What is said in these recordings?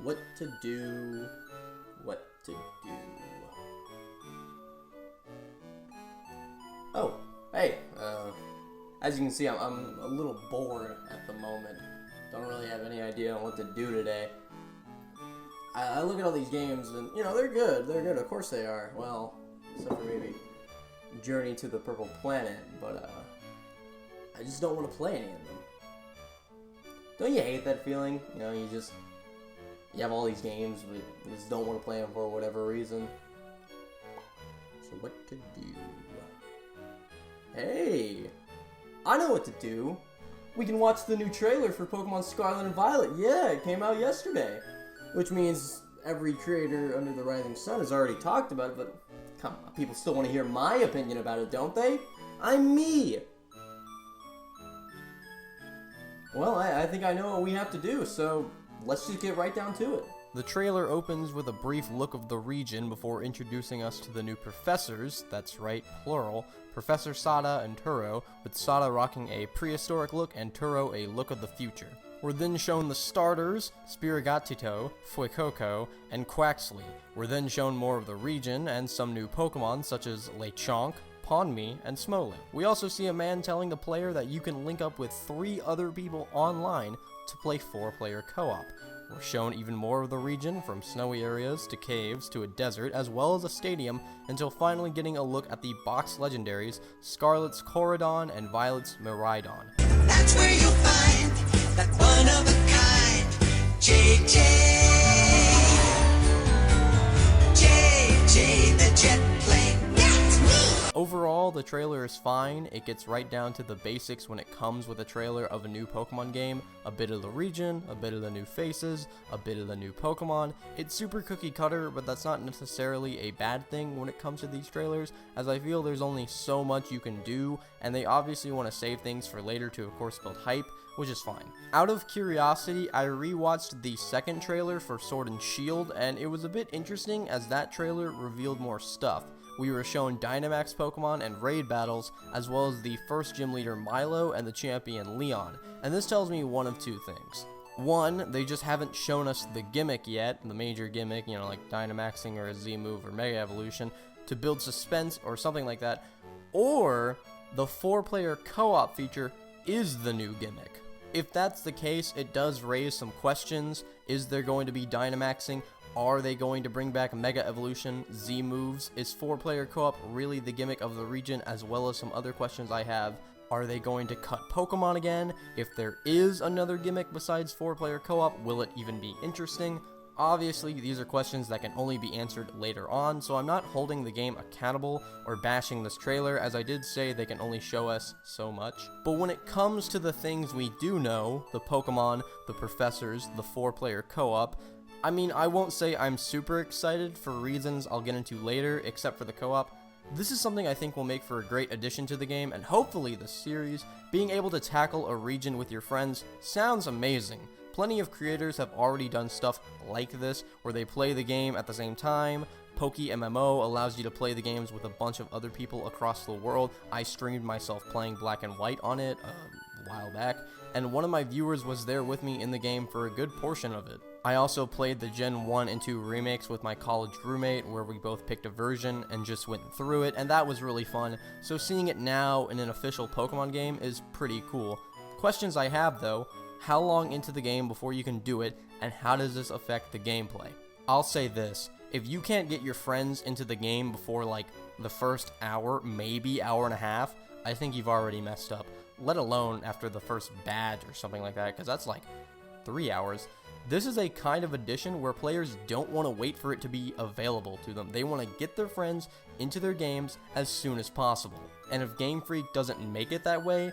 What to do? What to do? Oh, hey, as you can see, I'm a little bored at the moment. Don't really have any idea on what to do today. I look at all these games and, they're good. They're good. Of course they are. Well, except for maybe Journey to the Purple Planet, but, I just don't want to play any of them. Don't you hate that feeling? You have all these games, but you just don't want to play them for whatever reason. So what to do? Hey! I know what to do! We can watch the new trailer for Pokemon Scarlet and Violet. Yeah, it came out yesterday. Which means every creator under the rising sun has already talked about it, but come on, people still want to hear my opinion about it, don't they? I'm me! Well, I think I know what we have to do, so let's just get right down to it. The trailer opens with a brief look of the region before introducing us to the new professors, that's right, plural, Professor Sada and Turo, with Sada rocking a prehistoric look and Turo a look of the future. We're then shown the starters, Spirigatito, Fuecoco, and Quaxley. We're then shown more of the region and some new Pokemon such as Lechonk, Ponmi, and Smolin. We also see a man telling the player that you can link up with 3 other people online to play 4-player co-op. We're shown even more of the region, from snowy areas to caves to a desert, as well as a stadium, until finally getting a look at the box legendaries, Scarlet's Corridon and Violet's Miraidon. That's where you'll find that one of a kind JJ the jet plane. That's me. Overall, the trailer is fine. It gets right down to the basics when it comes with a trailer of a new Pokemon game. A bit of the region, a bit of the new faces, a bit of the new Pokemon. It's super cookie cutter, but that's not necessarily a bad thing when it comes to these trailers, as I feel there's only so much you can do, and they obviously want to save things for later to of course build hype, which is fine. Out of curiosity, I rewatched the second trailer for Sword and Shield, and it was a bit interesting as that trailer revealed more stuff. We were shown Dynamax Pokemon and raid battles, as well as the first gym leader Milo and the champion Leon, and this tells me one of 2 things. One, they just haven't shown us the gimmick yet, the major gimmick, like Dynamaxing or a Z-move or Mega Evolution, to build suspense or something like that, or the 4-player co-op feature is the new gimmick. If that's the case, it does raise some questions. Is there going to be Dynamaxing? Are they going to bring back Mega Evolution, Z-moves? Is 4-player co-op really the gimmick of the region, as well as some other questions I have? Are they going to cut Pokemon again? If there is another gimmick besides 4-player co-op, will it even be interesting? Obviously, these are questions that can only be answered later on, so I'm not holding the game accountable or bashing this trailer, as I did say they can only show us so much. But when it comes to the things we do know, the Pokemon, the professors, the 4-player co-op, I won't say I'm super excited for reasons I'll get into later, except for the co-op. This is something I think will make for a great addition to the game, and hopefully the series. Being able to tackle a region with your friends sounds amazing. Plenty of creators have already done stuff like this, where they play the game at the same time. PokeMMO allows you to play the games with a bunch of other people across the world. I streamed myself playing Black and White on it a while back, and one of my viewers was there with me in the game for a good portion of it. I also played the Gen 1 and 2 remakes with my college roommate, where we both picked a version and just went through it, and that was really fun. So seeing it now in an official Pokemon game is pretty cool. Questions I have though: how long into the game before you can do it, and how does this affect the gameplay? I'll say this: if you can't get your friends into the game before like the first hour, maybe hour and a half, I think you've already messed up, let alone after the first badge or something like that, because that's like 3 hours. This is a kind of addition where players don't want to wait for it to be available to them. They want to get their friends into their games as soon as possible. And if Game Freak doesn't make it that way,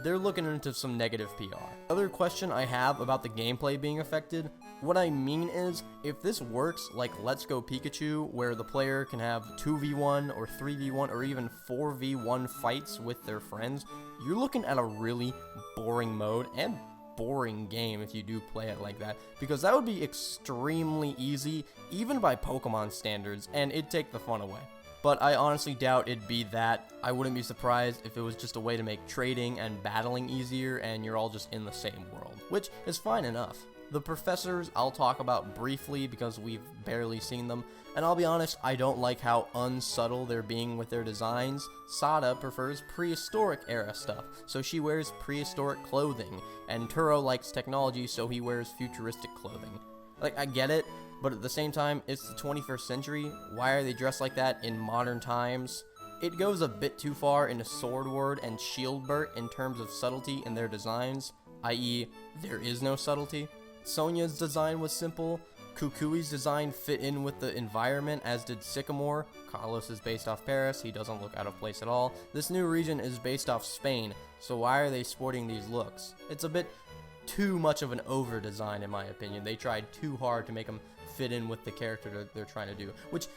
they're looking into some negative PR. Other question I have about the gameplay being affected, what I mean is, if this works like Let's Go Pikachu, where the player can have 2v1 or 3v1 or even 4v1 fights with their friends, you're looking at a really boring mode and boring game if you do play it like that, because that would be extremely easy, even by Pokemon standards, and it'd take the fun away. But I honestly doubt it'd be that. I wouldn't be surprised if it was just a way to make trading and battling easier and you're all just in the same world, which is fine enough. The professors I'll talk about briefly because we've barely seen them, and I'll be honest, I don't like how unsubtle they're being with their designs. Sada prefers prehistoric era stuff, so she wears prehistoric clothing, and Turo likes technology, so he wears futuristic clothing. Like, I get it, but at the same time, it's the 21st century. Why are they dressed like that in modern times? It goes a bit too far into Swordward and Shieldbert in terms of subtlety in their designs, i.e., there is no subtlety. Sonia's design was simple. Kukui's design fit in with the environment, as did Sycamore. Carlos is based off Paris, he doesn't look out of place at all. This new region is based off Spain, so why are they sporting these looks? It's a bit too much of an over design in my opinion. They tried too hard to make them fit in with the character that they're trying to do, which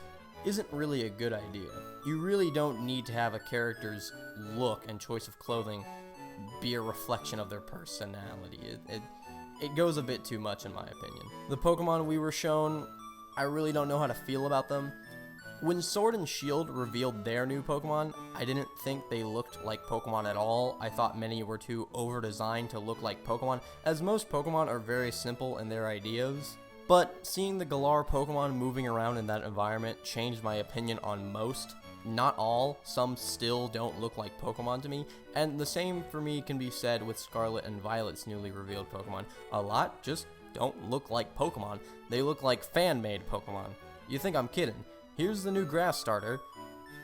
isn't really a good idea. You really don't need to have a character's look and choice of clothing be a reflection of their personality. It goes a bit too much in my opinion. The Pokemon we were shown, I really don't know how to feel about them. When Sword and Shield revealed their new Pokemon, I didn't think they looked like Pokemon at all. I thought many were too over-designed to look like Pokemon, as most Pokemon are very simple in their ideas. But seeing the Galar Pokemon moving around in that environment changed my opinion on most. Not all, some still don't look like Pokemon to me, and the same for me can be said with Scarlet and Violet's newly revealed Pokemon. A lot just don't look like Pokemon. They look like fan-made Pokemon. You think I'm kidding? Here's the new grass starter.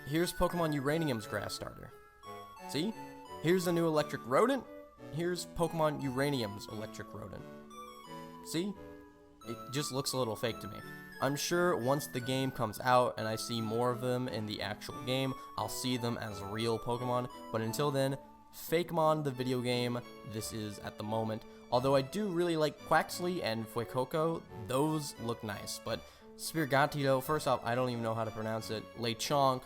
Here's Pokemon Uranium's grass starter. See? Here's the new electric rodent. Here's Pokemon Uranium's electric rodent. See? It just looks a little fake to me. I'm sure once the game comes out and I see more of them in the actual game, I'll see them as real Pokemon, but until then, Fakemon the video game, this is at the moment. Although I do really like Quaxley and Fuecoco, those look nice, but Spirigatito, first off, I don't even know how to pronounce it, Lechonk,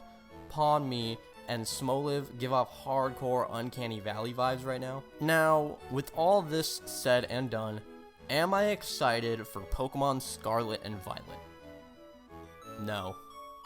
Pawn Me, and Smoliv give off hardcore Uncanny Valley vibes right now. Now, with all this said and done, am I excited for Pokemon Scarlet and Violet? No,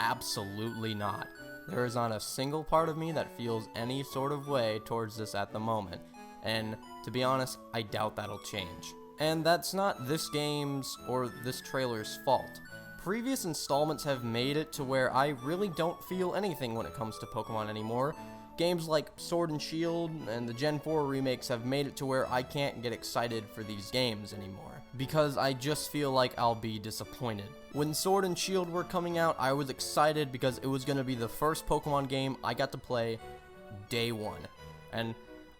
absolutely not. There is not a single part of me that feels any sort of way towards this at the moment, and to be honest, I doubt that'll change. And that's not this game's or this trailer's fault. Previous installments have made it to where I really don't feel anything when it comes to Pokemon anymore. Games like Sword and Shield and the Gen 4 remakes have made it to where I can't get excited for these games anymore, because I just feel like I'll be disappointed. When Sword and Shield were coming out, I was excited because it was going to be the first Pokemon game I got to play day one, and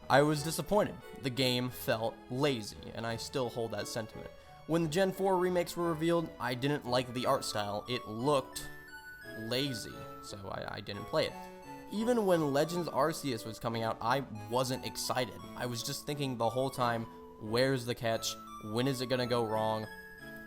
I was disappointed. The game felt lazy, and I still hold that sentiment. When the Gen 4 remakes were revealed, I didn't like the art style. It looked lazy, so I didn't play it. Even when Legends Arceus was coming out, I wasn't excited. I was just thinking the whole time, where's the catch? When is it gonna go wrong?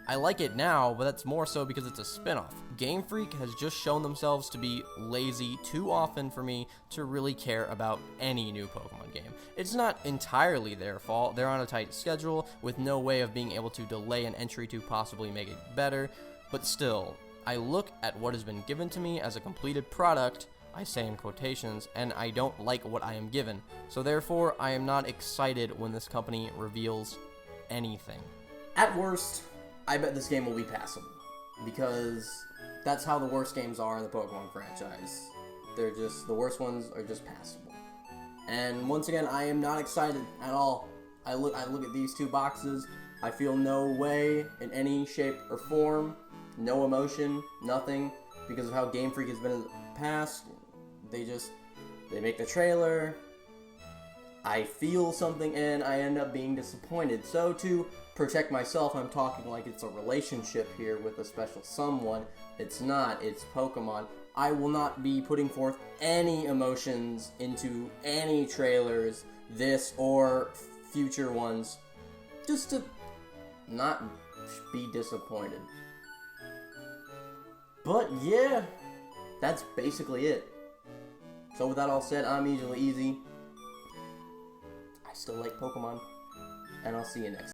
I like it now, but that's more so because it's a spin-off. Game Freak has just shown themselves to be lazy too often for me to really care about any new Pokemon game. It's not entirely their fault. They're on a tight schedule with no way of being able to delay an entry to possibly make it better, but still, I look at what has been given to me as a completed product, I say in quotations, and I don't like what I am given. So therefore, I am not excited when this company reveals anything. At worst, I bet this game will be passable, because that's how the worst games are in the Pokemon franchise. They're just, the worst ones are just passable. And once again, I am not excited at all. I look at these two boxes, I feel no way in any shape or form, no emotion, nothing, because of how Game Freak has been in the past. They make the trailer, I feel something, and I end up being disappointed. So to protect myself, I'm talking like it's a relationship here with a special someone. It's not, it's Pokemon. I will not be putting forth any emotions into any trailers, this or future ones, just to not be disappointed. But yeah, that's basically it. So with that all said, I'm easily easy. I still like Pokemon, and I'll see you next time.